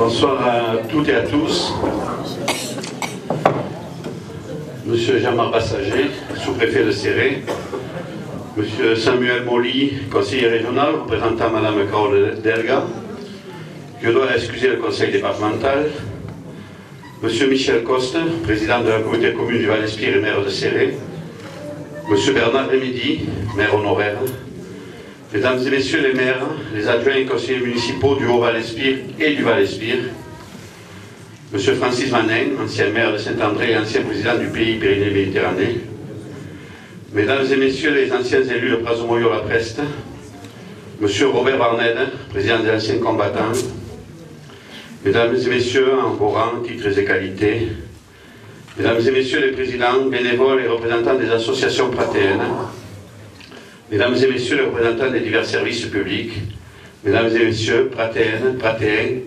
Bonsoir à toutes et à tous. Monsieur Jean-Marc Bassager, sous-préfet de Céré, Monsieur Samuel Molly, conseiller régional, représentant Madame Carole Delga. Je dois excuser le conseil départemental. Monsieur Michel Coste, président de la communauté commune du Val-Espire et maire de Céré. Monsieur Bernard Rémidi, maire honoraire. Mesdames et messieurs les maires, les adjoints et conseillers municipaux du Haut-Val-Espire et du Val-Espire. Monsieur Francis Vanin, ancien maire de Saint-André et ancien président du pays Pyrénées-Méditerranée. Mesdames et messieurs les anciens élus de Prazomoyo-la-Preste. Monsieur Robert Barned, président des anciens combattants. Mesdames et messieurs, en vos rangs, titres et qualités. Mesdames et messieurs les présidents, bénévoles et représentants des associations pratéennes. Mesdames et messieurs les représentants des divers services publics, mesdames et messieurs, pratéennes, pratéens,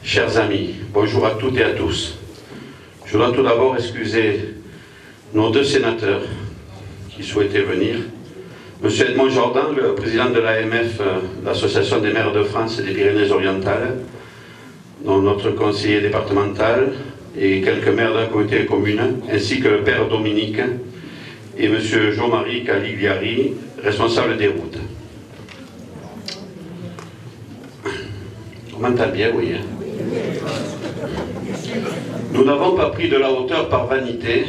chers amis, bonjour à toutes et à tous. Je dois tout d'abord excuser nos deux sénateurs qui souhaitaient venir. Monsieur Edmond Jordan, le président de l'AMF, l'Association des maires de France et des Pyrénées-Orientales, notre conseiller départemental et quelques maires de la communauté commune, ainsi que le père Dominique et monsieur Jean-Marie Caligliari, responsable des routes. On m'entend bien, oui. Nous n'avons pas pris de la hauteur par vanité,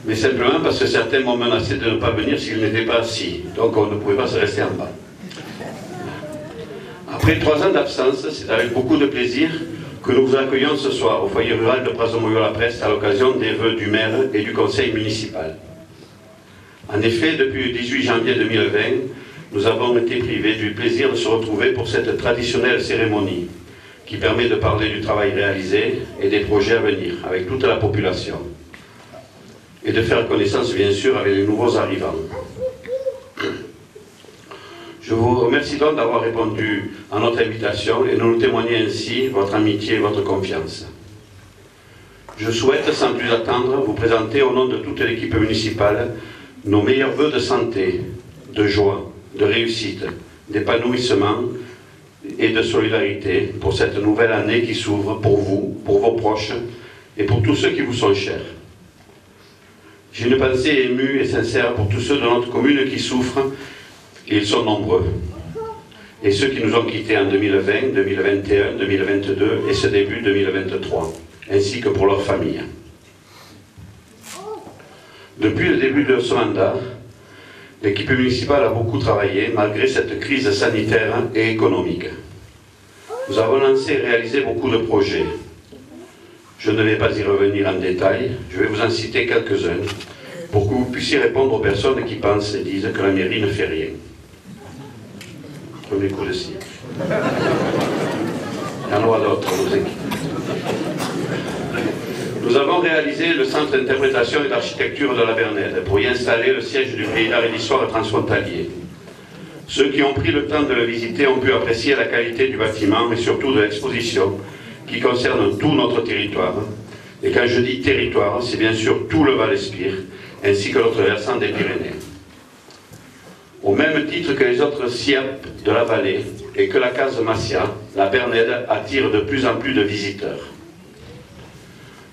mais simplement parce que certains m'ont menacé de ne pas venir s'ils n'étaient pas assis. Donc on ne pouvait pas se rester en bas. Après 3 ans d'absence, c'est avec beaucoup de plaisir que nous vous accueillons ce soir au foyer rural de Prazomoyo-la-Preste à l'occasion des vœux du maire et du conseil municipal. En effet, depuis le 18 janvier 2020, nous avons été privés du plaisir de se retrouver pour cette traditionnelle cérémonie qui permet de parler du travail réalisé et des projets à venir avec toute la population et de faire connaissance bien sûr avec les nouveaux arrivants. Je vous remercie donc d'avoir répondu à notre invitation et de nous témoigner ainsi votre amitié et votre confiance. Je souhaite sans plus attendre vous présenter au nom de toute l'équipe municipale nos meilleurs vœux de santé, de joie, de réussite, d'épanouissement et de solidarité pour cette nouvelle année qui s'ouvre pour vous, pour vos proches et pour tous ceux qui vous sont chers. J'ai une pensée émue et sincère pour tous ceux de notre commune qui souffrent, et ils sont nombreux, et ceux qui nous ont quittés en 2020, 2021, 2022 et ce début 2023, ainsi que pour leurs familles. Depuis le début de ce mandat, l'équipe municipale a beaucoup travaillé malgré cette crise sanitaire et économique. Nous avons lancé et réalisé beaucoup de projets. Je ne vais pas y revenir en détail, je vais vous en citer quelques-uns pour que vous puissiez répondre aux personnes qui pensent et disent que la mairie ne fait rien. Premier coup de sifflet. Il y en aura d'autres, vous inquiétez. Nous avons réalisé le centre d'interprétation et d'architecture de la Bernède pour y installer le siège du pays d'art et d'histoire transfrontalier. Ceux qui ont pris le temps de le visiter ont pu apprécier la qualité du bâtiment et surtout de l'exposition qui concerne tout notre territoire. Et quand je dis territoire, c'est bien sûr tout le Val-Espire ainsi que l'autre versant des Pyrénées. Au même titre que les autres SIAP de la vallée et que la case Massia, la Bernède attire de plus en plus de visiteurs.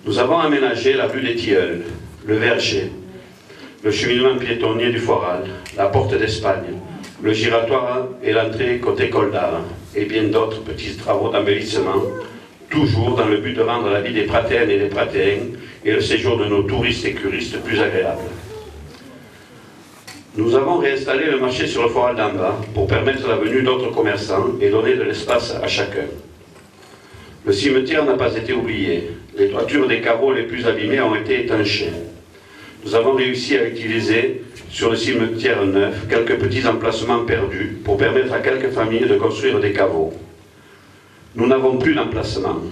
Nous avons aménagé la rue des Tilleuls, le verger, le cheminement piétonnier du Foral, la porte d'Espagne, le giratoire et l'entrée côté col d'Art, et bien d'autres petits travaux d'embellissement, toujours dans le but de rendre la vie des pratéennes et des pratéens et le séjour de nos touristes et curistes plus agréable. Nous avons réinstallé le marché sur le Foral d'en bas pour permettre la venue d'autres commerçants et donner de l'espace à chacun. Le cimetière n'a pas été oublié. Les toitures des caveaux les plus abîmées ont été étanchées. Nous avons réussi à utiliser sur le cimetière neuf quelques petits emplacements perdus pour permettre à quelques familles de construire des caveaux. Nous n'avons plus d'emplacement.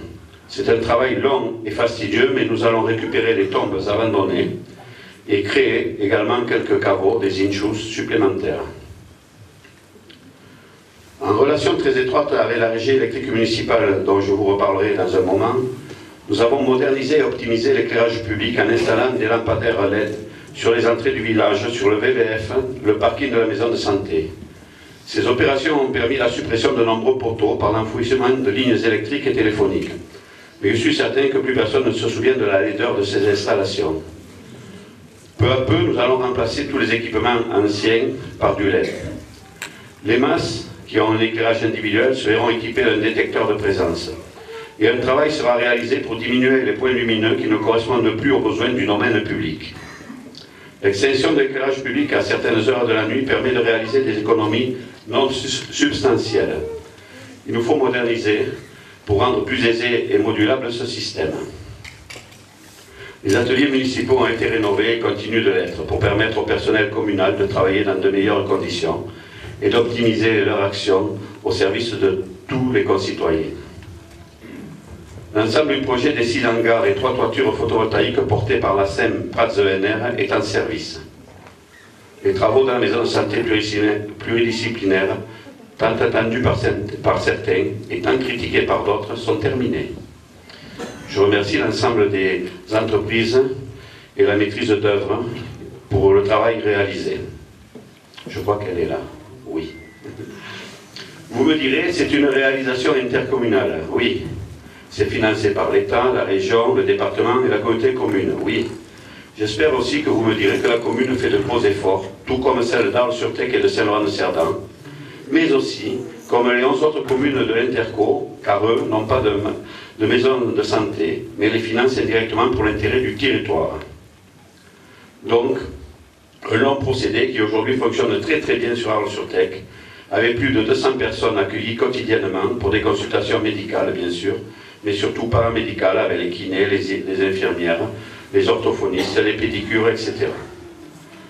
C'est un travail long et fastidieux, mais nous allons récupérer les tombes abandonnées et créer également quelques caveaux, des inchus supplémentaires. En relation très étroite avec la régie électrique municipale, dont je vous reparlerai dans un moment, nous avons modernisé et optimisé l'éclairage public en installant des lampadaires LED sur les entrées du village, sur le VVF, le parking de la maison de santé. Ces opérations ont permis la suppression de nombreux poteaux par l'enfouissement de lignes électriques et téléphoniques. Mais je suis certain que plus personne ne se souvient de la laideur de ces installations. Peu à peu, nous allons remplacer tous les équipements anciens par du LED. Les masses qui ont un éclairage individuel seront équipées d'un détecteur de présence. Et un travail sera réalisé pour diminuer les points lumineux qui ne correspondent plus aux besoins du domaine public. L'extension de l'éclairage public à certaines heures de la nuit permet de réaliser des économies non substantielles. Il nous faut moderniser pour rendre plus aisé et modulable ce système. Les ateliers municipaux ont été rénovés et continuent de l'être pour permettre au personnel communal de travailler dans de meilleures conditions et d'optimiser leur action au service de tous les concitoyens. L'ensemble du projet des 6 hangars et 3 toitures photovoltaïques portées par la SEM Prats ENR est en service. Les travaux dans la maison de santé pluridisciplinaire, tant attendus par certains et tant critiqués par d'autres, sont terminés. Je remercie l'ensemble des entreprises et la maîtrise d'œuvre pour le travail réalisé. Je crois qu'elle est là, oui. Vous me direz, c'est une réalisation intercommunale, oui. C'est financé par l'État, la région, le département et la communauté commune, oui. J'espère aussi que vous me direz que la commune fait de gros efforts, tout comme celle d'Arles-sur-Tech et de Saint-Laurent-de-Cerdan, mais aussi comme les 11 autres communes de l'Interco, car eux n'ont pas de maison de santé, mais les financent indirectement pour l'intérêt du territoire. Donc, un long procédé qui aujourd'hui fonctionne très bien sur Arles-sur-Tech, avec plus de 200 personnes accueillies quotidiennement pour des consultations médicales, bien sûr, mais surtout paramédicales avec les kinés, les infirmières, les orthophonistes, les pédicures, etc.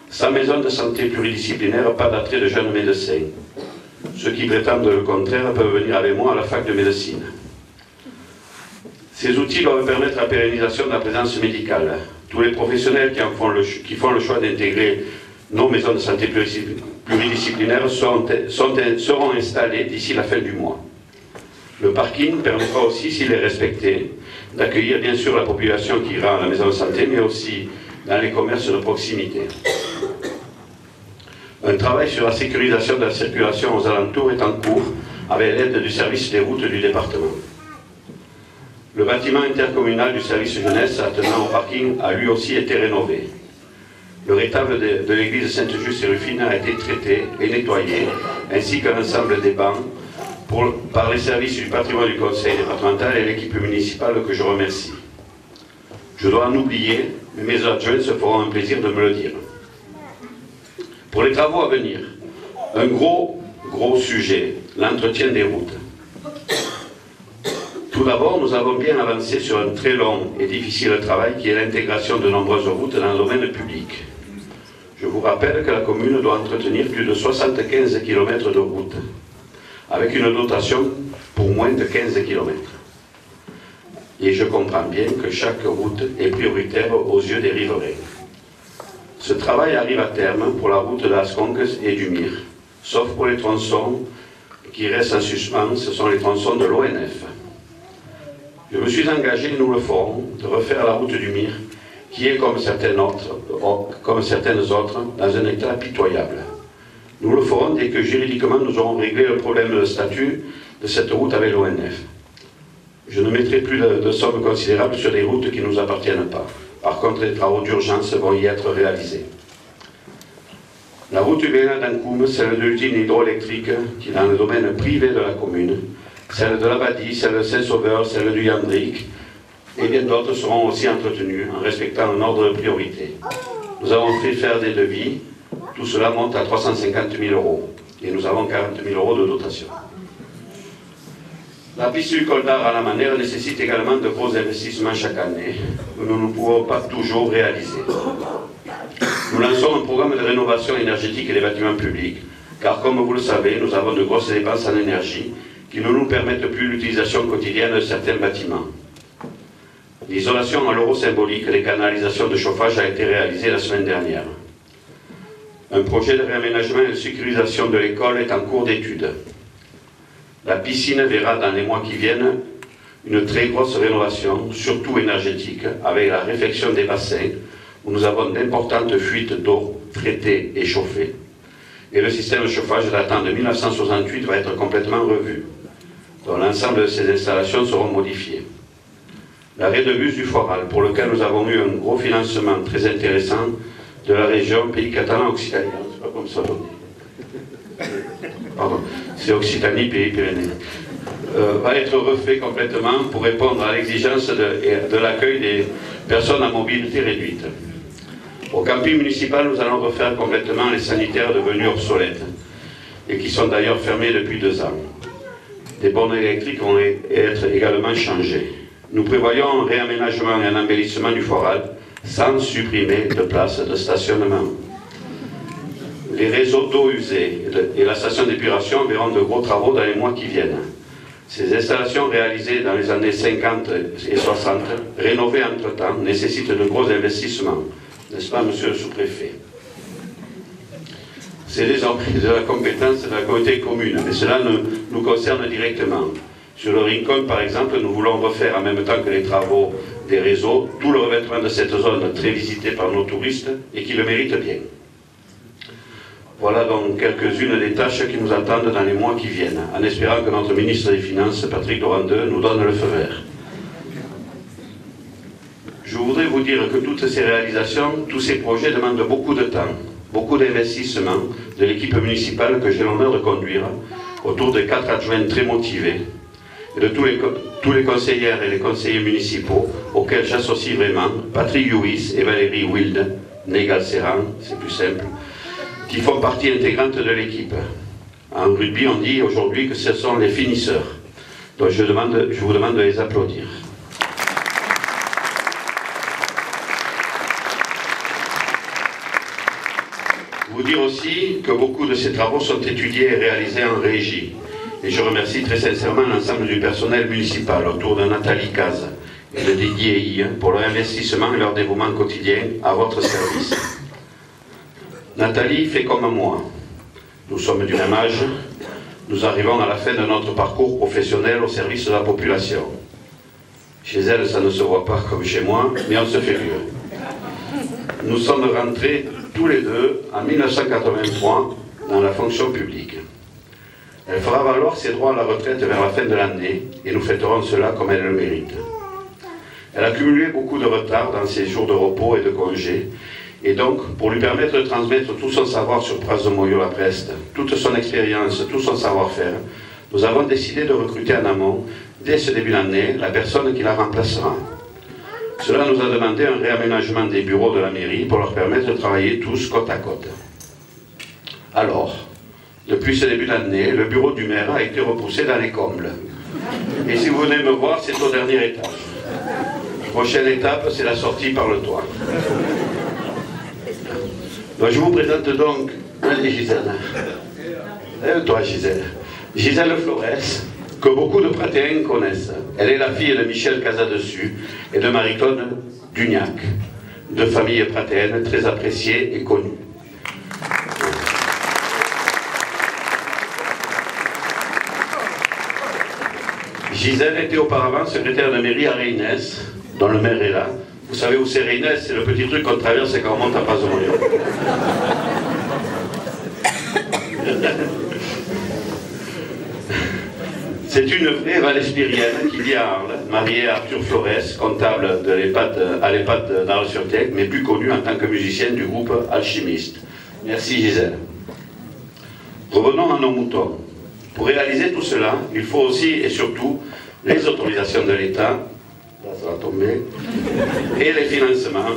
Sans maison de santé pluridisciplinaire, pas d'attrait de jeunes médecins. Ceux qui prétendent le contraire peuvent venir avec moi à la fac de médecine. Ces outils doivent permettre la pérennisation de la présence médicale. Tous les professionnels qui font le choix d'intégrer nos maisons de santé pluridisciplinaires seront installés d'ici la fin du mois. Le parking permettra aussi, s'il est respecté, d'accueillir bien sûr la population qui ira à la maison de santé, mais aussi dans les commerces de proximité. Un travail sur la sécurisation de la circulation aux alentours est en cours avec l'aide du service des routes du département. Le bâtiment intercommunal du service jeunesse attenant au parking a lui aussi été rénové. Le rétable de l'église Sainte-Juste-et-Rufine a été traité et nettoyé, ainsi que l'ensemble des bancs par les services du patrimoine du conseil départemental et l'équipe municipale que je remercie. Je dois en oublier, mais mes adjoints se feront un plaisir de me le dire. Pour les travaux à venir, un gros sujet, l'entretien des routes. Tout d'abord, nous avons bien avancé sur un très long et difficile travail qui est l'intégration de nombreuses routes dans le domaine public. Je vous rappelle que la commune doit entretenir plus de 75 km de routes, avec une dotation pour moins de 15 km. Et je comprends bien que chaque route est prioritaire aux yeux des riverains. Ce travail arrive à terme pour la route de l'Asconques et du Mire, sauf pour les tronçons qui restent en suspens, ce sont les tronçons de l'ONF. Je me suis engagé, nous le ferons, de refaire la route du Mire, qui est, comme certaines autres, dans un état pitoyable. Nous le ferons dès que juridiquement nous aurons réglé le problème de statut de cette route avec l'ONF. Je ne mettrai plus de sommes considérables sur des routes qui ne nous appartiennent pas. Par contre, les travaux d'urgence vont y être réalisés. La route Ubéna-Dankoum, celle de l'usine hydroélectrique, qui est dans le domaine privé de la commune, celle de l'Abadie, celle de Saint-Sauveur, celle du Yandric, et bien d'autres seront aussi entretenues en respectant un ordre de priorité. Nous avons fait faire des devis, tout cela monte à 350 000 € et nous avons 40 000 € de dotation. La piste du col d'Ar à la Manère nécessite également de gros investissements chaque année, que nous ne pouvons pas toujours réaliser. Nous lançons un programme de rénovation énergétique des bâtiments publics, car comme vous le savez, nous avons de grosses dépenses en énergie qui ne nous permettent plus l'utilisation quotidienne de certains bâtiments. L'isolation à l'euro symbolique des canalisations de chauffage a été réalisée la semaine dernière. Un projet de réaménagement et de sécurisation de l'école est en cours d'étude. La piscine verra dans les mois qui viennent une très grosse rénovation, surtout énergétique, avec la réfection des bassins, où nous avons d'importantes fuites d'eau traitées et chauffées. et le système de chauffage datant de 1968 va être complètement revu, dont l'ensemble de ces installations seront modifiées. L'arrêt de bus du Foral, pour lequel nous avons eu un gros financement très intéressant de la région Pays Catalan Occitanie, c'est pas comme ça on dit. Pardon, c'est Occitanie, Pays Pyrénées, va être refait complètement pour répondre à l'exigence de l'accueil des personnes à mobilité réduite. Au camping municipal, nous allons refaire complètement les sanitaires devenus obsolètes et qui sont d'ailleurs fermés depuis 2 ans. Des bornes électriques vont être également changées. Nous prévoyons un réaménagement et un embellissement du Foral sans supprimer de places de stationnement. Les réseaux d'eau usée et la station d'épuration verront de gros travaux dans les mois qui viennent. Ces installations réalisées dans les années 50 et 60, rénovées entre-temps, nécessitent de gros investissements. N'est-ce pas, monsieur le sous-préfet? C'est désormais de la compétence de la communauté commune, mais cela nous concerne directement. Sur le Rincon, par exemple, nous voulons refaire en même temps que les travaux des réseaux tout le revêtement de cette zone très visitée par nos touristes et qui le mérite bien. Voilà donc quelques-unes des tâches qui nous attendent dans les mois qui viennent, en espérant que notre ministre des Finances, Patrick Dorandeux, nous donne le feu vert. Je voudrais vous dire que toutes ces réalisations, tous ces projets demandent beaucoup de temps, beaucoup d'investissement de l'équipe municipale que j'ai l'honneur de conduire, autour de 4 adjoints très motivés, et de tous les conseillères et les conseillers municipaux, auxquels j'associe vraiment Patrick Youis et Valérie Wilde, née Galceran, c'est plus simple, qui font partie intégrante de l'équipe. En rugby, on dit aujourd'hui que ce sont les finisseurs. Donc je vous demande de les applaudir. Vous dire aussi que beaucoup de ces travaux sont étudiés et réalisés en régie. Et je remercie très sincèrement l'ensemble du personnel municipal autour de Nathalie Caz et de Didier I pour leur investissement et leur dévouement quotidien à votre service. Nathalie fait comme moi. Nous sommes du même âge. Nous arrivons à la fin de notre parcours professionnel au service de la population. Chez elle, ça ne se voit pas comme chez moi, mais on se fait vieux. Nous sommes rentrés tous les deux en 1983 dans la fonction publique. Elle fera valoir ses droits à la retraite vers la fin de l'année et nous fêterons cela comme elle le mérite. Elle a cumulé beaucoup de retard dans ses jours de repos et de congés et donc, pour lui permettre de transmettre tout son savoir sur Pras de Moyo-la-Preste, toute son expérience, tout son savoir-faire, nous avons décidé de recruter en amont, dès ce début d'année, la personne qui la remplacera. Cela nous a demandé un réaménagement des bureaux de la mairie pour leur permettre de travailler tous côte à côte. Alors, depuis ce début d'année, le bureau du maire a été repoussé dans les combles. Et si vous venez me voir, c'est au dernier étage. Prochaine étape, c'est la sortie par le toit. Donc, je vous présente donc, allez Gisèle, toi Gisèle, Gisèle Flores, que beaucoup de pratéens connaissent. Elle est la fille de Michel Casadessus et de Marie-Claude Dugnac, deux familles pratéennes très appréciées et connues. Gisèle était auparavant secrétaire de mairie à Reynes, dont le maire est là. Vous savez où c'est Reynes? C'est le petit truc qu'on traverse quand on monte à Pras de Moyo. C'est une vraie valespirienne qui vit à Arles, mariée à Arthur Flores, comptable à l'EHPAD d'Arles-sur-Tech, mais plus connue en tant que musicienne du groupe Alchimiste. Merci Gisèle. Revenons à nos moutons. Pour réaliser tout cela, il faut aussi et surtout les autorisations de l'État, là ça va tomber, et les financements,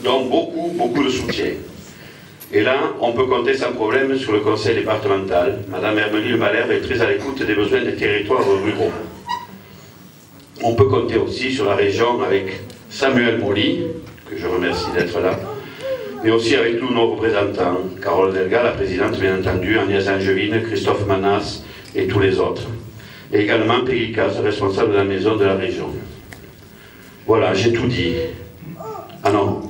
dont beaucoup de soutien. Et là, on peut compter sans problème sur le conseil départemental. Madame Hermeline Malherbe est très à l'écoute des besoins des territoires ruraux. On peut compter aussi sur la région avec Samuel Molly, que je remercie d'être là, mais aussi avec tous nos représentants, Carole Delga, la présidente bien entendu, Agnès Angevine, Christophe Manas et tous les autres. Et également Peggy Caz, responsable de la maison de la région. Voilà, j'ai tout dit. Ah non.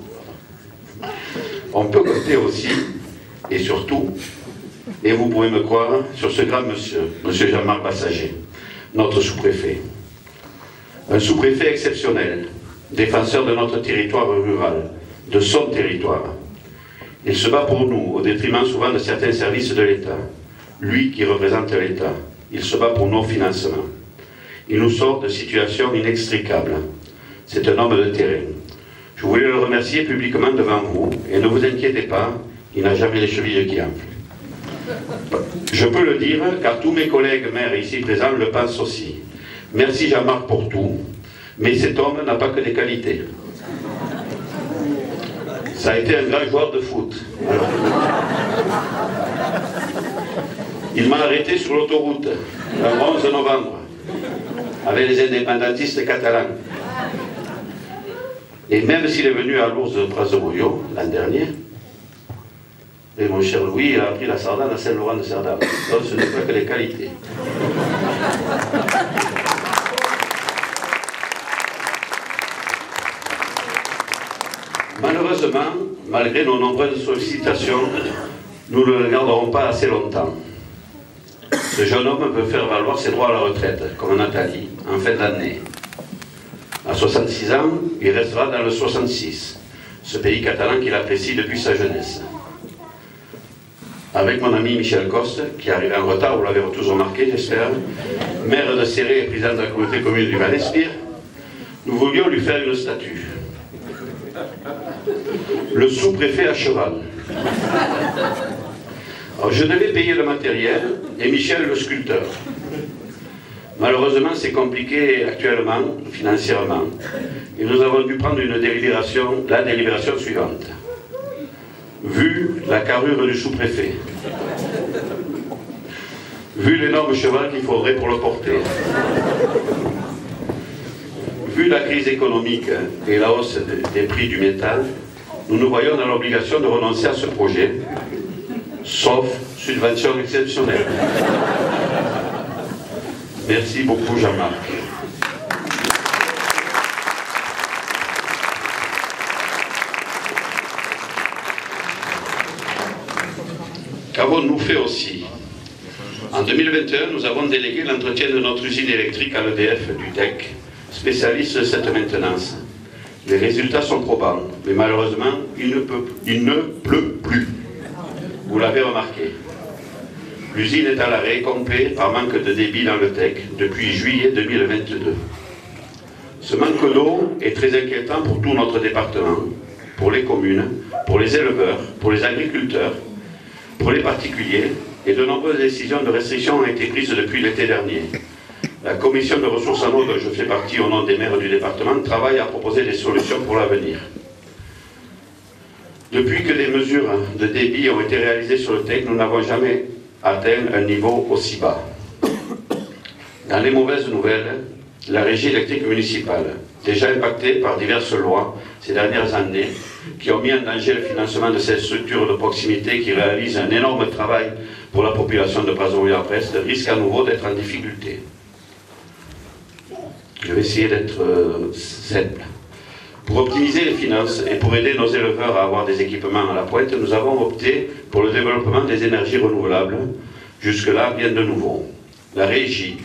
On peut compter aussi, et surtout, et vous pouvez me croire, sur ce grand monsieur, monsieur Jean-Marc Bassager, notre sous-préfet. Un sous-préfet exceptionnel, défenseur de notre territoire rural, de son territoire. Il se bat pour nous, au détriment souvent de certains services de l'État. Lui qui représente l'État, il se bat pour nos financements. Il nous sort de situations inextricables. C'est un homme de terrain. Je voulais le remercier publiquement devant vous, et ne vous inquiétez pas, il n'a jamais les chevilles qui enflent. Je peux le dire, car tous mes collègues maires ici présents le pensent aussi. Merci Jean-Marc pour tout, mais cet homme n'a pas que des qualités. Ça a été un grand joueur de foot. Alors, il m'a arrêté sur l'autoroute, le 11 novembre, avec les indépendantistes catalans. Et même s'il est venu à l'ours de Pras-de-Bouillon, l'an dernier, et mon cher Louis, il a appris la sardane à Saint-Laurent-de-Cerdam. Donc ce n'est pas que les qualités. Malheureusement, malgré nos nombreuses sollicitations, nous ne le garderons pas assez longtemps. Ce jeune homme peut faire valoir ses droits à la retraite, comme Nathalie, en fin d'année. À 66 ans, il restera dans le 66, ce pays catalan qu'il apprécie depuis sa jeunesse. Avec mon ami Michel Coste, qui arrive en retard, vous l'avez tous remarqué, j'espère, maire de Céré et président de la communauté commune du Val-Espire, nous voulions lui faire une statue. Le sous-préfet à cheval. Alors, je devais payer le matériel et Michel le sculpteur. Malheureusement, c'est compliqué actuellement, financièrement. Et nous avons dû prendre la délibération suivante. Vu la carrure du sous-préfet, vu l'énorme cheval qu'il faudrait pour le porter, vu la crise économique et la hausse des prix du métal, nous nous voyons dans l'obligation de renoncer à ce projet, sauf subvention exceptionnelle. Merci beaucoup Jean-Marc. Qu'avons-nous fait aussi? En 2021, nous avons délégué l'entretien de notre usine électrique à l'EDF du DEC, spécialiste de cette maintenance. Les résultats sont probants, mais malheureusement, il ne pleut plus. Vous l'avez remarqué. L'usine est à l'arrêt complet par manque de débit dans le TEC depuis juillet 2022. Ce manque d'eau est très inquiétant pour tout notre département, pour les communes, pour les éleveurs, pour les agriculteurs, pour les particuliers, et de nombreuses décisions de restriction ont été prises depuis l'été dernier. La commission de ressources en eau, dont je fais partie au nom des maires du département, travaille à proposer des solutions pour l'avenir. Depuis que des mesures de débit ont été réalisées sur le TEC, nous n'avons jamais atteint un niveau aussi bas. Dans les mauvaises nouvelles, la régie électrique municipale, déjà impactée par diverses lois ces dernières années, qui ont mis en danger le financement de cette structure de proximité qui réalise un énorme travail pour la population de Pras-de-Bouillon-Prest, risque à nouveau d'être en difficulté. Je vais essayer d'être simple. Pour optimiser les finances et pour aider nos éleveurs à avoir des équipements à la pointe, nous avons opté pour le développement des énergies renouvelables. Jusque-là, rien de nouveau. La régie,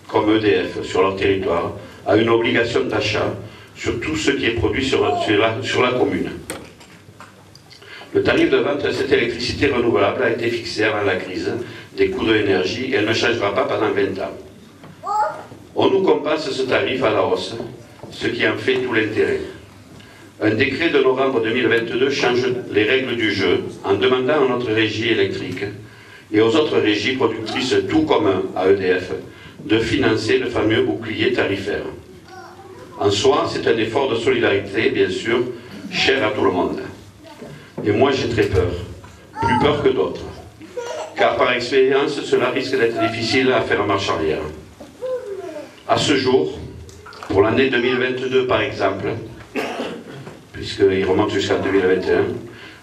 comme EDF sur leur territoire, a une obligation d'achat sur tout ce qui est produit sur la commune. Le tarif de vente de cette électricité renouvelable a été fixé avant la crise des coûts de l'énergie et elle ne changera pas pendant 20 ans. On nous compense ce tarif à la hausse, ce qui en fait tout l'intérêt. Un décret de novembre 2022 change les règles du jeu en demandant à notre régie électrique et aux autres régies productrices, tout comme à EDF, de financer le fameux bouclier tarifaire. En soi, c'est un effort de solidarité, bien sûr, cher à tout le monde. Et moi, j'ai très peur, plus peur que d'autres. Car par expérience, cela risque d'être difficile à faire marche arrière. À ce jour, pour l'année 2022 par exemple, puisqu'il remonte jusqu'en 2021,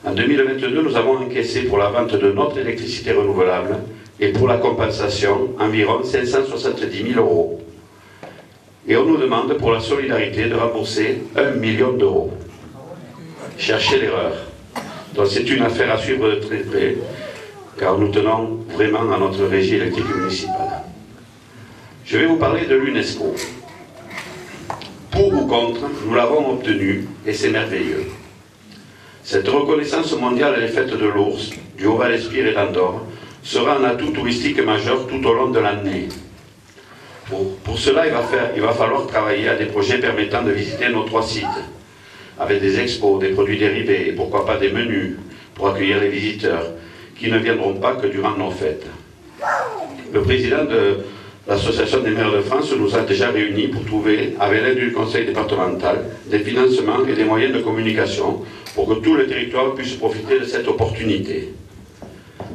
en 2022, nous avons encaissé pour la vente de notre électricité renouvelable et pour la compensation environ 570 000 €. Et on nous demande pour la solidarité de rembourser 1 million d'euros. Cherchez l'erreur. Donc c'est une affaire à suivre de très près, car nous tenons vraiment à notre régie électrique municipale. Je vais vous parler de l'UNESCO. Pour ou contre, nous l'avons obtenu et c'est merveilleux. Cette reconnaissance mondiale des fêtes de l'ours, du Haut-Val-Espire et d'Andorre sera un atout touristique majeur tout au long de l'année. Pour cela, il va falloir travailler à des projets permettant de visiter nos 3 sites, avec des expos, des produits dérivés et pourquoi pas des menus pour accueillir les visiteurs qui ne viendront pas que durant nos fêtes. Le président de l'Association des maires de France nous a déjà réunis pour trouver, avec l'aide du conseil départemental, des financements et des moyens de communication pour que tout le territoire puisse profiter de cette opportunité.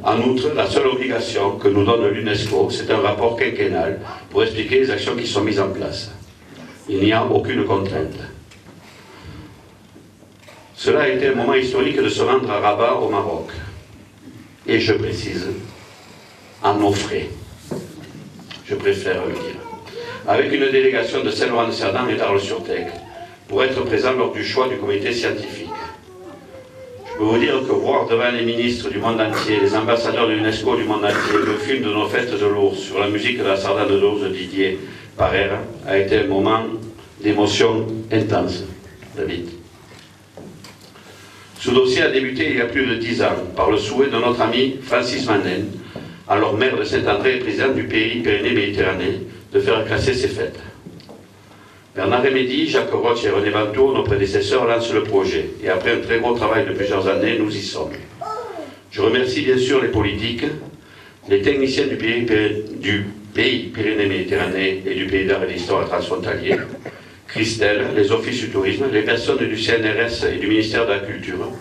En outre, la seule obligation que nous donne l'UNESCO, c'est un rapport quinquennal pour expliquer les actions qui sont mises en place. Il n'y a aucune contrainte. Cela a été un moment historique de se rendre à Rabat, au Maroc. Et je précise, à nos frais. Je préfère le dire. Avec une délégation de Saint-Laurent-de-Cerdan et d'Arles-sur-Tech, pour être présent lors du choix du comité scientifique. Je peux vous dire que voir devant les ministres du monde entier, les ambassadeurs de l'UNESCO du monde entier, le film de nos fêtes de l'ours sur la musique de la sardane d'ours de Didier Parère a été un moment d'émotion intense. David. Ce dossier a débuté il y a plus de 10 ans par le souhait de notre ami Francis Manen, alors maire de Saint-André et président du pays Pyrénées-Méditerranée, de faire classer ces fêtes. Bernard Rémédy, Jacques Roch et René Vantour, nos prédécesseurs, lancent le projet. Et après un très gros travail de plusieurs années, nous y sommes. Je remercie bien sûr les politiques, les techniciens du pays Pyrénées-Méditerranée et du pays d'art et d'histoire transfrontalier, Christelle, les offices du tourisme, les personnes du CNRS et du ministère de la Culture,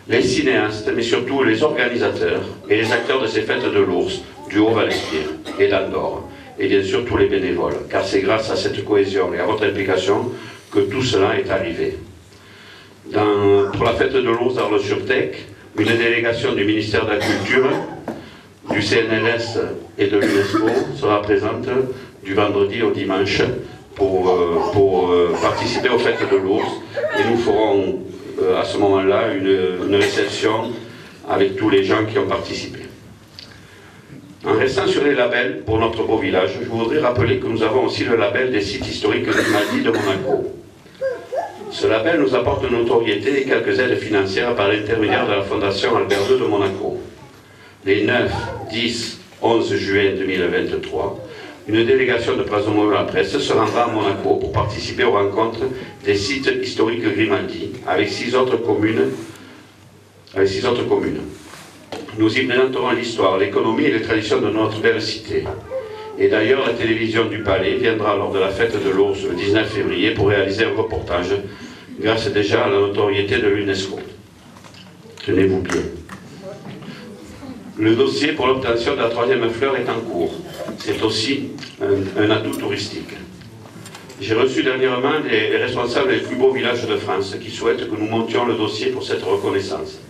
les cinéastes, mais surtout les organisateurs et les acteurs de ces fêtes de l'ours, du Haut-Val-Espire et d'Andorre, et bien sûr tous les bénévoles, car c'est grâce à cette cohésion et à votre implication que tout cela est arrivé. Pour la fête de l'ours d'Arles-sur-Tech, une délégation du ministère de la Culture, du CNRS et de l'UNESCO sera présente du vendredi au dimanche pour participer aux fêtes de l'ours, et nous ferons à ce moment-là une réception avec tous les gens qui ont participé. En restant sur les labels pour notre beau village, je voudrais rappeler que nous avons aussi le label des sites historiques Grimaldi de Monaco. Ce label nous apporte une notoriété et quelques aides financières par l'intermédiaire de la Fondation Albert II de Monaco. Les 9, 10, 11 juin 2023, une délégation de Place de la Presse se rendra à Monaco pour participer aux rencontres des sites historiques Grimaldi avec 6 autres communes. Nous y présenterons l'histoire, l'économie et les traditions de notre belle cité. Et d'ailleurs, la télévision du Palais viendra lors de la fête de l'ours le 19 février pour réaliser un reportage grâce déjà à la notoriété de l'UNESCO. Tenez-vous bien. Le dossier pour l'obtention de la 3e fleur est en cours. C'est aussi un atout touristique. J'ai reçu dernièrement les responsables des plus beaux villages de France qui souhaitent que nous montions le dossier pour cette reconnaissance.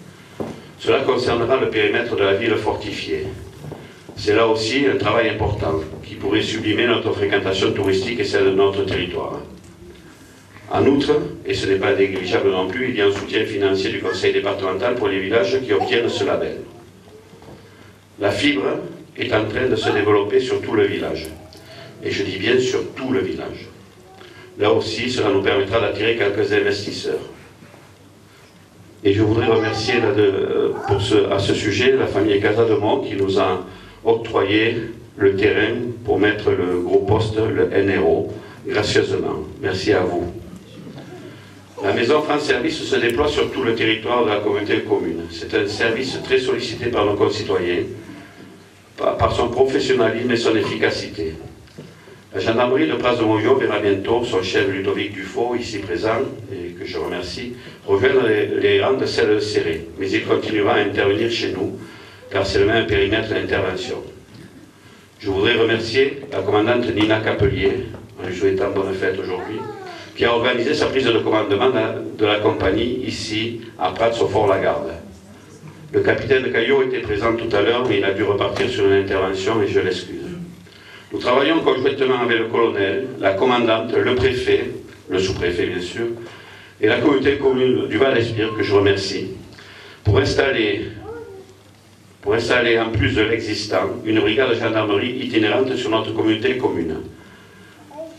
Cela concernera le périmètre de la ville fortifiée. C'est là aussi un travail important qui pourrait sublimer notre fréquentation touristique et celle de notre territoire. En outre, et ce n'est pas négligeable non plus, il y a un soutien financier du conseil départemental pour les villages qui obtiennent ce label. La fibre est en train de se développer sur tout le village. Et je dis bien sur tout le village. Là aussi, cela nous permettra d'attirer quelques investisseurs. Et je voudrais remercier à ce sujet la famille Casademont qui nous a octroyé le terrain pour mettre le gros poste, le NRO, gracieusement. Merci à vous. La Maison France Service se déploie sur tout le territoire de la communauté de communes. C'est un service très sollicité par nos concitoyens, par son professionnalisme et son efficacité. La gendarmerie de Pras-de-Montjoie verra bientôt son chef Ludovic Dufaux, ici présent, et que je remercie, rejoindre les rangs de celle de Céré. Mais il continuera à intervenir chez nous, car c'est le même périmètre d'intervention. Je voudrais remercier la commandante Nina Capelier, en lui souhaitant bonne fête aujourd'hui, qui a organisé sa prise de commandement de la compagnie ici, à Prats-au-Fort-la-Garde. Le capitaine Caillot était présent tout à l'heure, mais il a dû repartir sur une intervention et je l'excuse. Nous travaillons conjointement avec le colonel, la commandante, le préfet, le sous-préfet bien sûr, et la communauté commune du Val-Espire, que je remercie, pour installer en plus de l'existant, une brigade de gendarmerie itinérante sur notre communauté commune.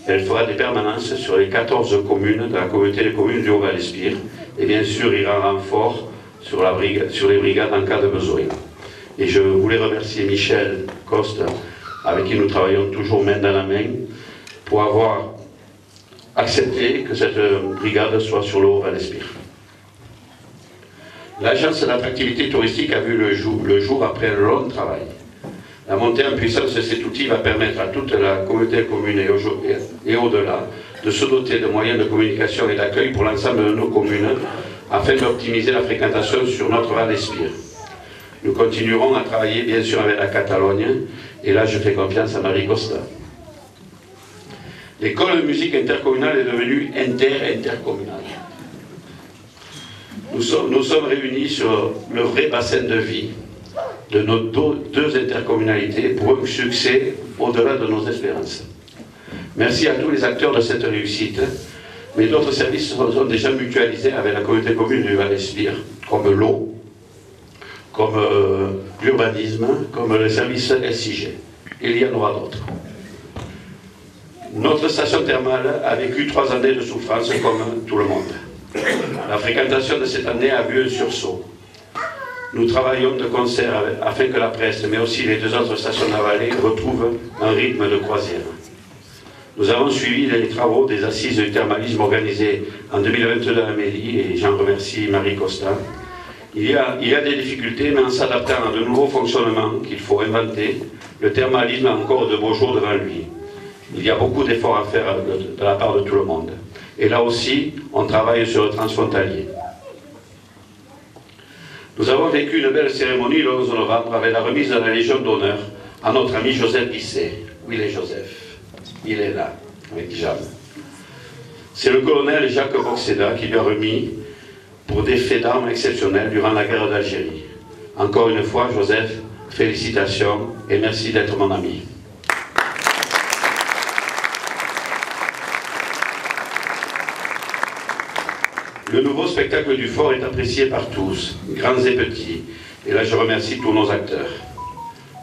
Elle fera des permanences sur les 14 communes de la communauté des communes du Haut-Val-Espire et bien sûr ira en renfort sur les brigades en cas de besoin. Et je voulais remercier Michel Coste, avec qui nous travaillons toujours main dans la main, pour avoir accepté que cette brigade soit sur le Haut-Val-Espire. L'agence d'attractivité touristique a vu le jour après un long travail. La montée en puissance de cet outil va permettre à toute la communauté commune et au-delà de se doter de moyens de communication et d'accueil pour l'ensemble de nos communes afin d'optimiser la fréquentation sur notre Val-Espire. Nous continuerons à travailler bien sûr avec la Catalogne et là je fais confiance à Marie Costa. L'école de musique intercommunale est devenue intercommunale. Nous sommes réunis sur le vrai bassin de vie de nos deux intercommunalités pour un succès au-delà de nos espérances. Merci à tous les acteurs de cette réussite, mais d'autres services sont déjà mutualisés avec la communauté commune du Val-Espire, comme l'eau, comme l'urbanisme, comme le service SIG. Il y en aura d'autres. Notre station thermale a vécu 3 années de souffrance comme tout le monde. La fréquentation de cette année a vu un sursaut. Nous travaillons de concert afin que la presse, mais aussi les 2 autres stations navales, retrouvent un rythme de croisière. Nous avons suivi les travaux des assises du thermalisme organisées en 2022 à Amélie, et j'en remercie Marie Costa. Il y a des difficultés, mais en s'adaptant à de nouveaux fonctionnements qu'il faut inventer, le thermalisme a encore de beaux jours devant lui. Il y a beaucoup d'efforts à faire de la part de tout le monde. Et là aussi, on travaille sur le transfrontalier. Nous avons vécu une belle cérémonie le 11 novembre avec la remise de la Légion d'honneur à notre ami Joseph Bisset. Où il est Joseph? Il est là, avec Jeanne. C'est le colonel Jacques Boxeda qui lui a remis pour des faits d'armes exceptionnels durant la guerre d'Algérie. Encore une fois, Joseph, félicitations et merci d'être mon ami. Le nouveau spectacle du fort est apprécié par tous, grands et petits, et là je remercie tous nos acteurs.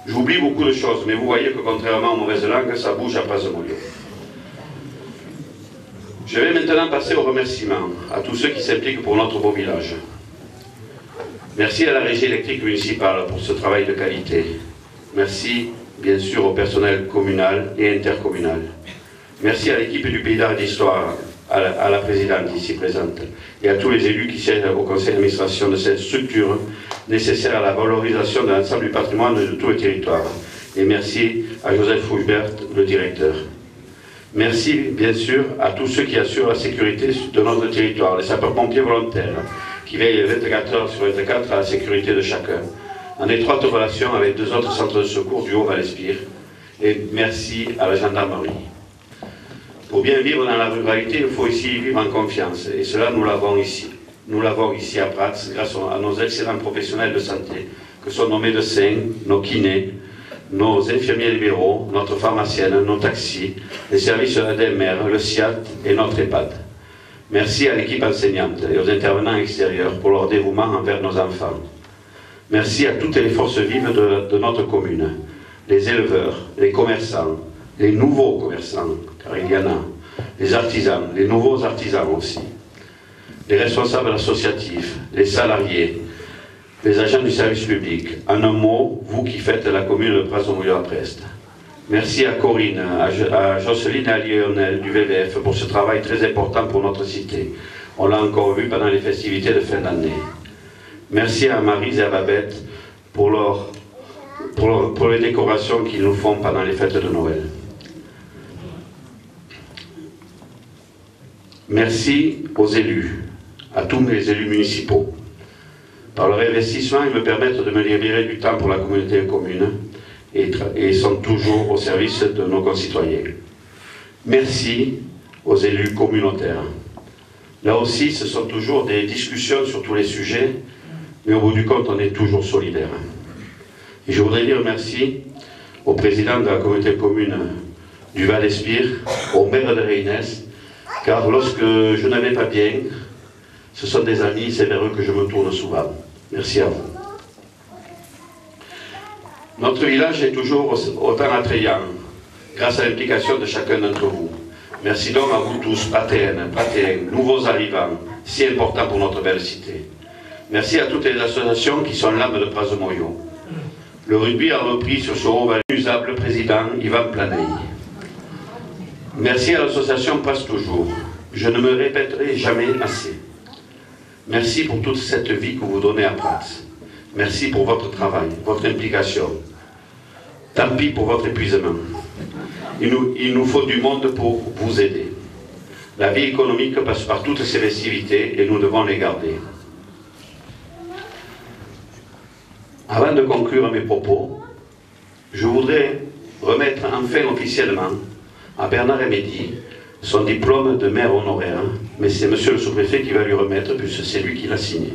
J'oublie beaucoup de choses, mais vous voyez que contrairement aux mauvaises langues, ça bouge à pas de mollo. Je vais maintenant passer aux remerciements à tous ceux qui s'impliquent pour notre beau village. Merci à la régie électrique municipale pour ce travail de qualité. Merci bien sûr au personnel communal et intercommunal. Merci à l'équipe du Pays d'Art et d'Histoire, à la présidente ici présente, et à tous les élus qui siègent au conseil d'administration de cette structure nécessaire à la valorisation de l'ensemble du patrimoine de tout le territoire. Et merci à Joseph Fouchbert, le directeur. Merci bien sûr à tous ceux qui assurent la sécurité de notre territoire, les sapeurs-pompiers volontaires, qui veillent 24 heures sur 24 à la sécurité de chacun, en étroite relation avec 2 autres centres de secours du Haut-Val-Espire. Et merci à la gendarmerie. Pour bien vivre dans la ruralité, il faut ici vivre en confiance. Et cela, nous l'avons ici. Nous l'avons ici à Prats, grâce à nos excellents professionnels de santé, que sont nos médecins, nos kinés, nos infirmiers libéraux, notre pharmacienne, nos taxis, les services de l'ADMR, le SIAT et notre EHPAD. Merci à l'équipe enseignante et aux intervenants extérieurs pour leur dévouement envers nos enfants. Merci à toutes les forces vives de notre commune, les éleveurs, les commerçants, les nouveaux commerçants, car il y en a, les artisans, les nouveaux artisans aussi, les responsables associatifs, les salariés, les agents du service public. En un mot, vous qui faites la commune de Pras-au-Mouillot-à-Prest. Merci à Corinne, à Jocelyne et à Lionel du VVF pour ce travail très important pour notre cité. On l'a encore vu pendant les festivités de fin d'année. Merci à Maryse et à Babette pour les décorations qu'ils nous font pendant les fêtes de Noël. Merci aux élus, à tous mes élus municipaux. Par leur investissement, ils me permettent de me libérer du temps pour la communauté commune et sont toujours au service de nos concitoyens. Merci aux élus communautaires. Là aussi, ce sont toujours des discussions sur tous les sujets, mais au bout du compte, on est toujours solidaires. Et je voudrais dire merci au président de la communauté commune du Val-Espire, au maire de Reynes, car lorsque je n'avais pas bien, ce sont des amis, c'est vers eux que je me tourne souvent. Merci à vous. Notre village est toujours autant attrayant, grâce à l'implication de chacun d'entre vous. Merci donc à vous tous, patéennes, nouveaux arrivants, si importants pour notre belle cité. Merci à toutes les associations qui sont l'âme de Praz-Moyo. Le rugby a repris sur son haut usable président Yvan Planey. Merci à l'association Passe Toujours. Je ne me répéterai jamais assez. Merci pour toute cette vie que vous donnez à Praz. Merci pour votre travail, votre implication. Tant pis pour votre épuisement. Il nous faut du monde pour vous aider. La vie économique passe par toutes ces festivités et nous devons les garder. Avant de conclure mes propos, je voudrais remettre enfin officiellement à Bernard Emedi son diplôme de maire honoraire, mais c'est monsieur le sous-préfet qui va lui remettre puisque c'est lui qui l'a signé.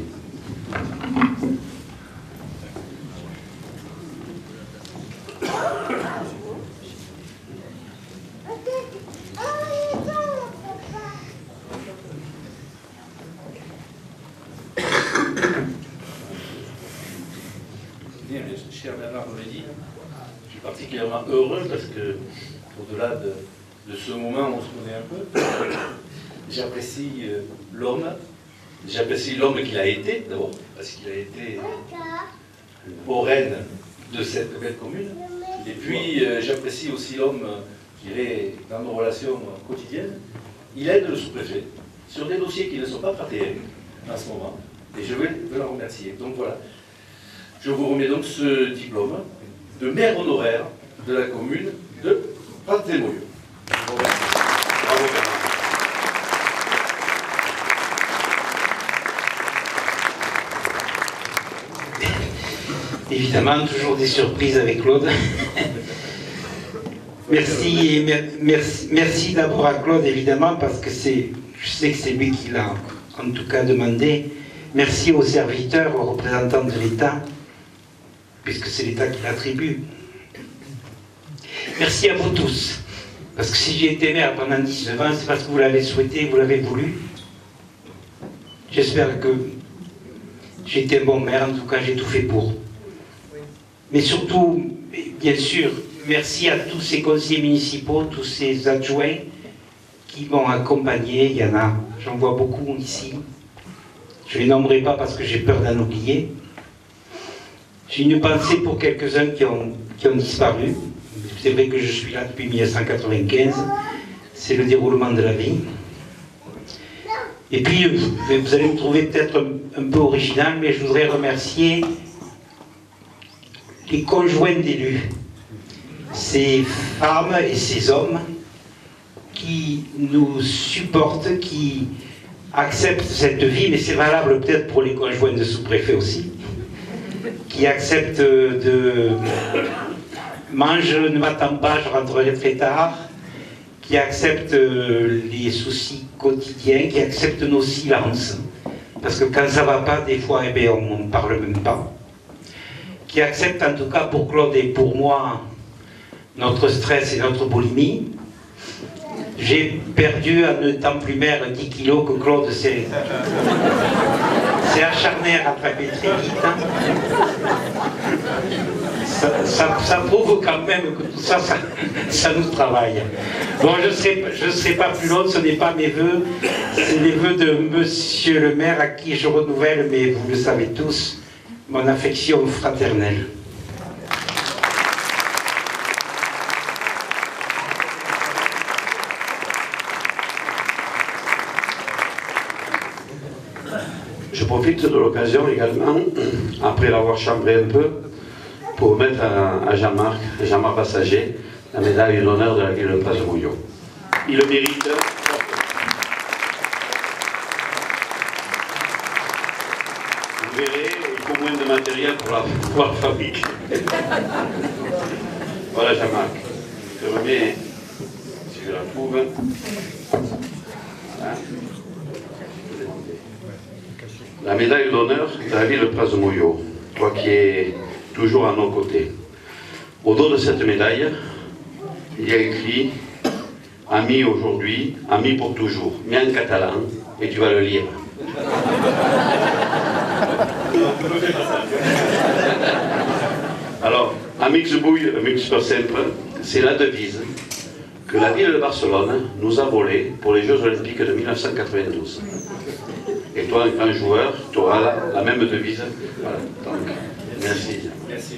Bien, cher Bernard Emedi, je suis particulièrement heureux parce que, au-delà de ce moment où on se connaît un peu, j'apprécie l'homme qu'il a été, d'abord, parce qu'il a été au reine de cette belle commune, et puis j'apprécie aussi l'homme qu'il est dans nos relations quotidiennes. Il aide le sous-préfet sur des dossiers qui ne sont pas traités en ce moment, et je vais le remercier. Donc voilà. Je vous remets donc ce diplôme de maire honoraire de la commune de Praz-Moyo. Bravo Bernard. Évidemment, toujours des surprises avec Claude. Merci d'abord à Claude, évidemment, parce que je sais que c'est lui qui l'a en tout cas demandé. Merci aux serviteurs, aux représentants de l'État, puisque c'est l'État qui l'attribue. Merci à vous tous, parce que si j'ai été maire pendant 19 ans, c'est parce que vous l'avez souhaité, vous l'avez voulu. J'espère que j'ai été un bon maire, en tout cas j'ai tout fait pour. Mais surtout, bien sûr, merci à tous ces conseillers municipaux, tous ces adjoints qui m'ont accompagné. Il y en a, j'en vois beaucoup ici. Je ne les nommerai pas parce que j'ai peur d'en oublier. J'ai une pensée pour quelques-uns qui ont disparu. C'est vrai que je suis là depuis 1995. C'est le déroulement de la vie. Et puis, vous allez me trouver peut-être un peu original, mais je voudrais remercier les conjoints d'élus, ces femmes et ces hommes qui nous supportent, qui acceptent cette vie, mais c'est valable peut-être pour les conjoints de sous-préfet aussi, qui acceptent de mange, ne m'attends pas, je rentrerai très tard, qui acceptent les soucis quotidiens, qui acceptent nos silences, parce que quand ça ne va pas, des fois, eh bien, on ne parle même pas, qui acceptent en tout cas pour Claude et pour moi notre stress et notre boulimie. J'ai perdu en n'étant plus maire 10 kilos que Claude s'est acharné à rattraper très vite. Hein. Ça prouve quand même que tout ça, ça nous travaille. Bon, je ne serai pas plus long, ce n'est pas mes vœux, c'est les vœux de monsieur le maire à qui je renouvelle, mais vous le savez tous, mon affection fraternelle. Je profite de l'occasion également, après l'avoir chambré un peu, pour remettre à Jean-Marc Passager, la médaille d'honneur de la ville de Praz-Moyo. Il le mérite. Vous verrez, il faut moins de matériel pour la fabriquer. Voilà Jean-Marc, je te remets, si je la trouve. Voilà. La médaille d'honneur de la ville de Praz-Moyo, toi qui es toujours à nos côtés. Au dos de cette médaille, il y a écrit « Ami aujourd'hui, ami pour toujours », mais en catalan, et tu vas le lire. Alors, Amics Bouille, Amics per sempre, c'est la devise que la ville de Barcelone nous a volée pour les Jeux Olympiques de 1992. Et toi, un grand joueur, tu auras la même devise. Voilà. Donc, merci. Merci.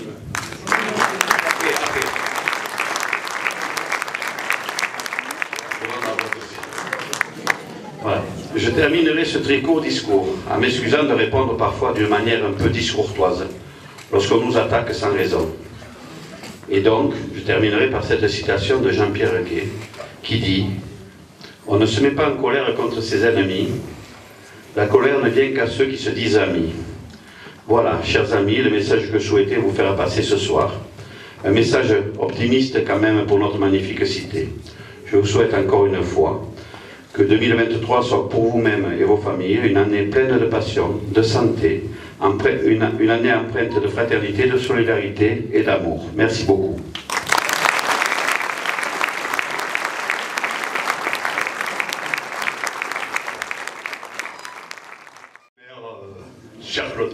Voilà. Je terminerai ce très court discours en m'excusant de répondre parfois d'une manière un peu discourtoise lorsqu'on nous attaque sans raison. Et donc, je terminerai par cette citation de Jean-Pierre Gué qui dit « On ne se met pas en colère contre ses ennemis, la colère ne vient qu'à ceux qui se disent amis. » Voilà, chers amis, le message que je souhaitais vous faire passer ce soir. Un message optimiste quand même pour notre magnifique cité. Je vous souhaite encore une fois que 2023 soit pour vous-même et vos familles une année pleine de passion, de santé, une année empreinte de fraternité, de solidarité et d'amour. Merci beaucoup. Cher Claude,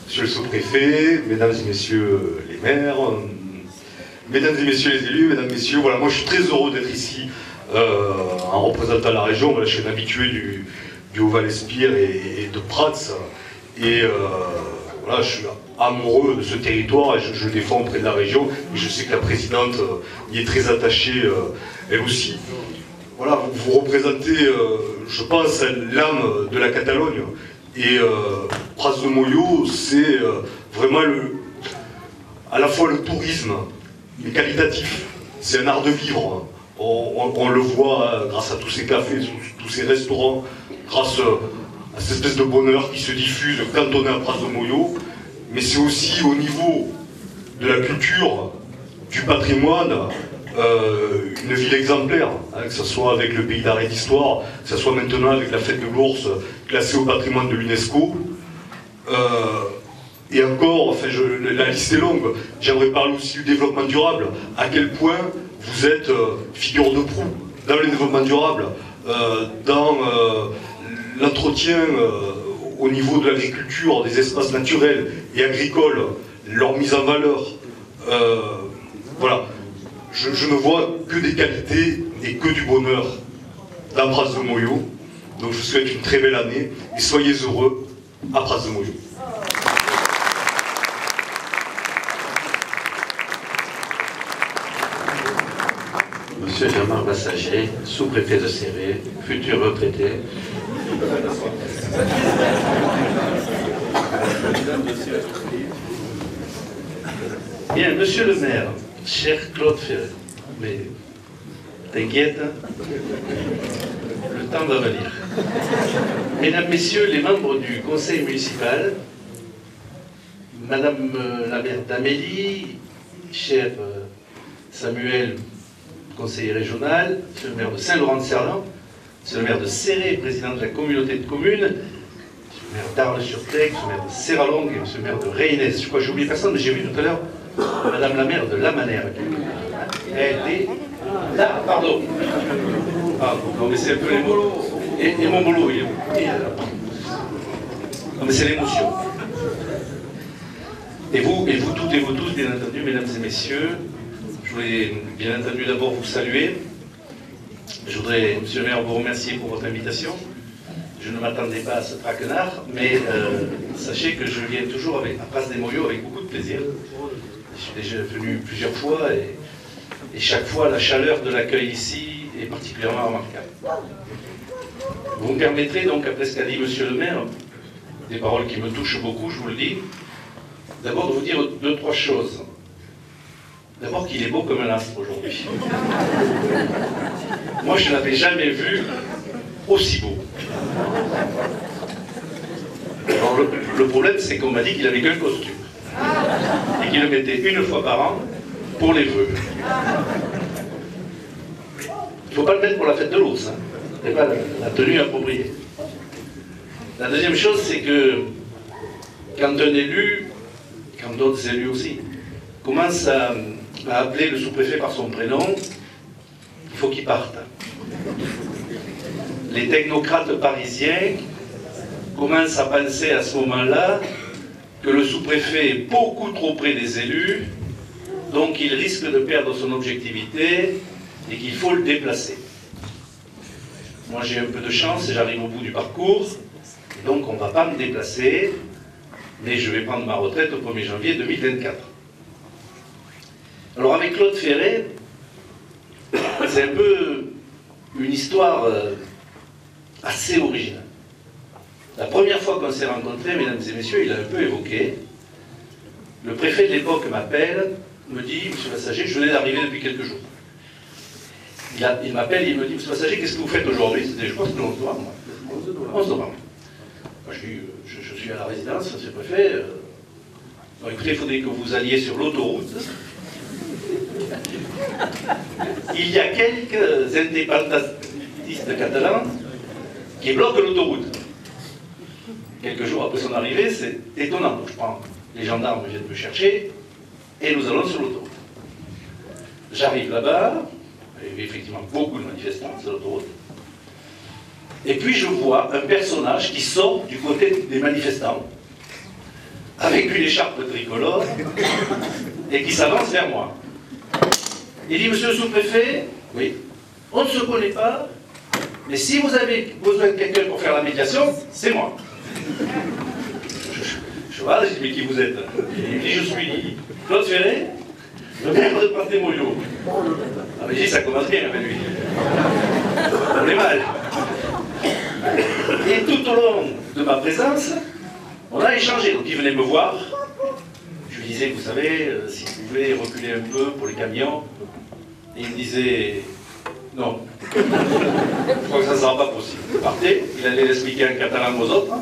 Monsieur le sous-préfet, mesdames et messieurs les maires, mesdames et messieurs les élus, mesdames et messieurs, voilà, moi je suis très heureux d'être ici en représentant la région. Voilà, je suis un habitué du Haut-Val-Espire et de Prats, et voilà, je suis amoureux de ce territoire et je le défends auprès de la région, et je sais que la présidente y est très attachée elle aussi. Voilà, vous représentez, je pense, l'âme de la Catalogne. Et Prats de Molló, c'est vraiment à la fois le tourisme, mais qualitatif. C'est un art de vivre. On le voit grâce à tous ces cafés, tous ces restaurants, grâce à cette espèce de bonheur qui se diffuse quand on est à Prats de Molló. Mais c'est aussi au niveau de la culture, du patrimoine, une ville exemplaire, hein, que ce soit avec le pays d'art et d'histoire, que ce soit maintenant avec la fête de l'ours classée au patrimoine de l'UNESCO. Et encore, enfin, la liste est longue. J'aimerais parler aussi du développement durable, à quel point vous êtes figure de proue dans le développement durable, dans l'entretien au niveau de l'agriculture, des espaces naturels et agricoles, leur mise en valeur. Voilà. Je ne vois que des qualités et que du bonheur dans Prats de Molló. Donc je vous souhaite une très belle année et soyez heureux à Prats de Molló. Monsieur Jean-Marc Bassager, sous-préfet de Céré, futur retraité. Bien, monsieur le maire, cher Claude Ferret, mais t'inquiète, le temps va venir. Mesdames, messieurs les membres du conseil municipal, madame la maire d'Amélie, cher Samuel, conseiller régional, monsieur le maire de Saint-Laurent-de-Serlan, monsieur le maire de Céré, président de la communauté de communes, monsieur le maire d'Arles-sur-Tech, monsieur le maire de Serralongue et monsieur le maire de Reynès. Je crois que j'ai oublié personne, mais j'ai vu tout à l'heure madame la maire de Lamanère. Elle était là, pardon. Ah, non, mais c'est un peu les mots. Et mon boulot, il est là. Non, mais c'est l'émotion. Et vous toutes et vous tous, bien entendu, mesdames et messieurs, je voulais bien entendu d'abord vous saluer. Je voudrais, monsieur le maire, vous remercier pour votre invitation. Je ne m'attendais pas à ce traquenard, mais sachez que je viens toujours à Prats de Molló avec beaucoup de plaisir. Je suis déjà venu plusieurs fois et chaque fois la chaleur de l'accueil ici est particulièrement remarquable. Vous me permettrez donc, après ce qu'a dit monsieur le maire, des paroles qui me touchent beaucoup, je vous le dis, d'abord de vous dire deux, trois choses. D'abord qu'il est beau comme un astre aujourd'hui. Moi je n'avais jamais vu aussi beau. Alors, le problème c'est qu'on m'a dit qu'il avait qu'un costume. Et qu'il le mettait une fois par an pour les vœux. Il ne faut pas le mettre pour la fête de l'ours, hein. C'est pas la tenue appropriée. La deuxième chose, c'est que quand un élu, quand d'autres élus aussi, commencent à appeler le sous-préfet par son prénom, il faut qu'il parte. Les technocrates parisiens commencent à penser à ce moment-là que le sous-préfet est beaucoup trop près des élus, donc il risque de perdre son objectivité et qu'il faut le déplacer. moi j'ai un peu de chance et j'arrive au bout du parcours, et donc on ne va pas me déplacer, mais je vais prendre ma retraite au 1er janvier 2024. Alors avec Claude Ferret, c'est un peu une histoire assez originale. La première fois qu'on s'est rencontrés, mesdames et messieurs, il a un peu évoqué. Le préfet de l'époque m'appelle, me dit, monsieur Passager, je venais d'arriver depuis quelques jours. Il m'appelle, il me dit, monsieur Passager, qu'est-ce que vous faites aujourd'hui? C'était, je crois que c'était le 11 novembre. 11 novembre. Moi, je dis, je suis à la résidence, monsieur le préfet. Bon, écoutez, il faudrait que vous alliez sur l'autoroute. Il y a quelques indépendantistes catalans qui bloquent l'autoroute. Quelques jours après son arrivée, c'est étonnant. Donc, je prends les gendarmes viennent me chercher et nous allons sur l'autoroute. J'arrive là-bas, il y avait effectivement beaucoup de manifestants sur l'autoroute. Et puis je vois un personnage qui sort du côté des manifestants avec une écharpe tricolore et qui s'avance vers moi. Il dit, monsieur le sous-préfet, oui, on ne se connaît pas, mais si vous avez besoin de quelqu'un pour faire la médiation, c'est moi. Je vois, je dis, mais qui vous êtes? Il dit, je suis Claude Ferret, le maire de Prat-des-Moyaux. Ah, mais je dis, ça commence bien avec lui. On est mal. Et tout au long de ma présence, on a échangé. Donc il venait me voir. Je lui disais, vous savez, si vous pouvez reculer un peu pour les camions. Et il me disait, non. Je crois que ça ne sera pas possible. Il partait, il allait l'expliquer en catalan aux autres,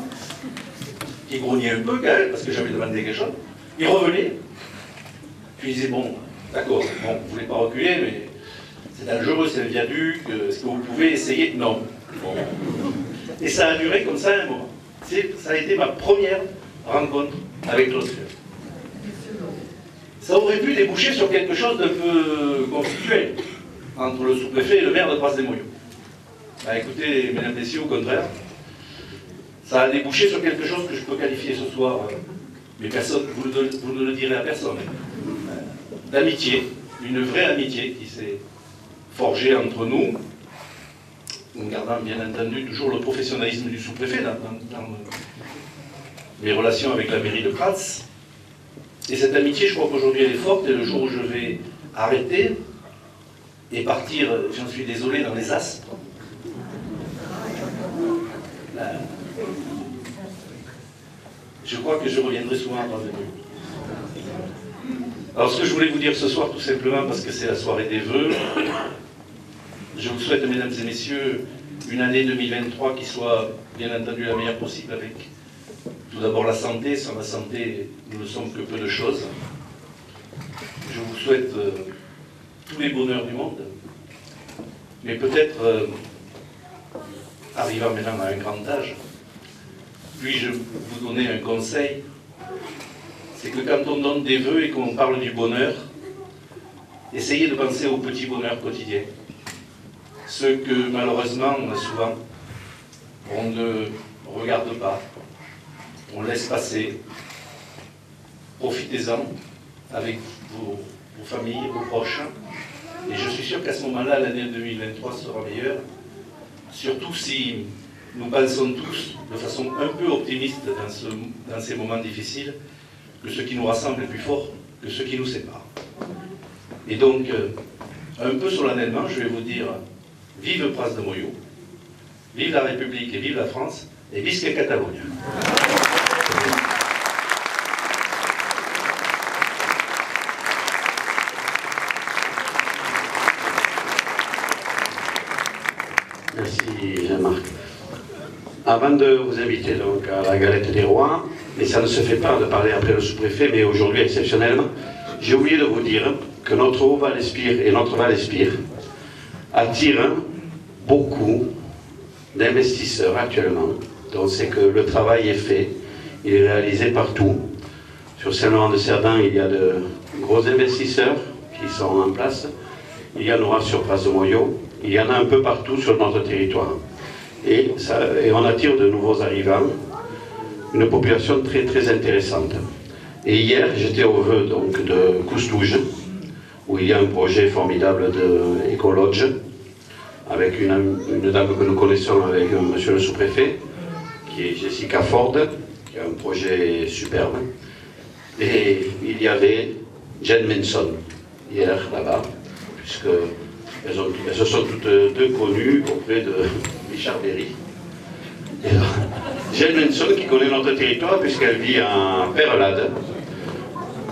qui grognaient un peu quand même, parce que j'avais demandé quelque chose. Il revenait. Puis il disait, bon, d'accord, bon, vous ne voulez pas reculer, mais c'est dangereux, c'est un viaduc, est-ce que vous pouvez essayer? Non. Bon. Et ça a duré comme ça un moment. Ça a été ma première rencontre avec Claude Ferret. Ça aurait pu déboucher sur quelque chose d'un peu conflictuel entre le sous-préfet et le maire de Prat-des-Moyaux. Bah, écoutez, mesdames et messieurs, au contraire, ça a débouché sur quelque chose que je peux qualifier ce soir, mais personne, vous ne le direz à personne, d'amitié, une vraie amitié qui s'est forgée entre nous, en gardant bien entendu toujours le professionnalisme du sous-préfet dans mes relations avec la mairie de Prats. Et cette amitié, je crois qu'aujourd'hui elle est forte, et le jour où je vais arrêter et partir, j'en suis désolé, dans les Aspres, je crois que je reviendrai souvent à Prat-des-Moyaux. Alors ce que je voulais vous dire ce soir, tout simplement parce que c'est la soirée des vœux, je vous souhaite, mesdames et messieurs, une année 2023 qui soit bien entendu la meilleure possible, avec tout d'abord la santé. Sans la santé, nous ne sommes que peu de choses. Je vous souhaite tous les bonheurs du monde, mais peut-être, arrivant maintenant à un grand âge, puis-je vous donner un conseil, c'est que quand on donne des vœux et qu'on parle du bonheur, essayez de penser aux petits bonheurs quotidiens. Ceux que malheureusement, souvent, on ne regarde pas, on laisse passer. Profitez-en avec vos familles, vos proches. Et je suis sûr qu'à ce moment-là, l'année 2023 sera meilleure. Surtout si nous pensons tous de façon un peu optimiste dans ces moments difficiles, que ce qui nous rassemble est plus fort que ce qui nous sépare. Et donc, un peu solennellement, je vais vous dire, vive Prat-des-Moyaux, vive la République et vive la France, et visca Catalunya. Merci Jean-Marc. Avant de vous inviter donc à la galette des rois, et ça ne se fait pas de parler après le sous-préfet, mais aujourd'hui exceptionnellement, j'ai oublié de vous dire que notre Haut-Val-Espire et notre Val-Espire attirent beaucoup d'investisseurs actuellement. Donc c'est que le travail est fait, il est réalisé partout. Sur Saint-Laurent-de-Cerdan, il y a de gros investisseurs qui sont en place. Il y en aura sur Prat-des-Moyaux. Il y en a un peu partout sur notre territoire. Et on attire de nouveaux arrivants, une population très très intéressante. Et hier, j'étais au vœu donc, de Coustouge, où il y a un projet formidable d'Ecolodge, avec une dame que nous connaissons avec monsieur le sous-préfet, qui est Jessica Ford, qui a un projet superbe. Et il y avait Jen Manson, hier, là-bas, puisqu'elles se sont toutes deux connues auprès de Richard Berry. Et là, Jen Manson, qui connaît notre territoire, puisqu'elle vit en Perlade,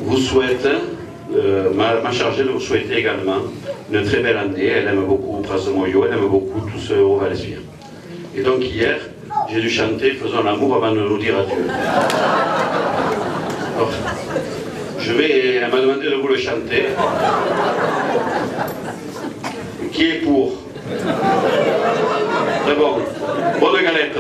vous souhaite, m'a chargé de vous souhaiter également une très belle année. Elle aime beaucoup Prasemoyo, elle aime beaucoup tout ce haut Valespire. Et donc hier, j'ai dû chanter « Faisons l'amour avant de nous dire adieu ». Alors, elle m'a demandé de vous le chanter. Qui est pour? Très bon. Bonne galette.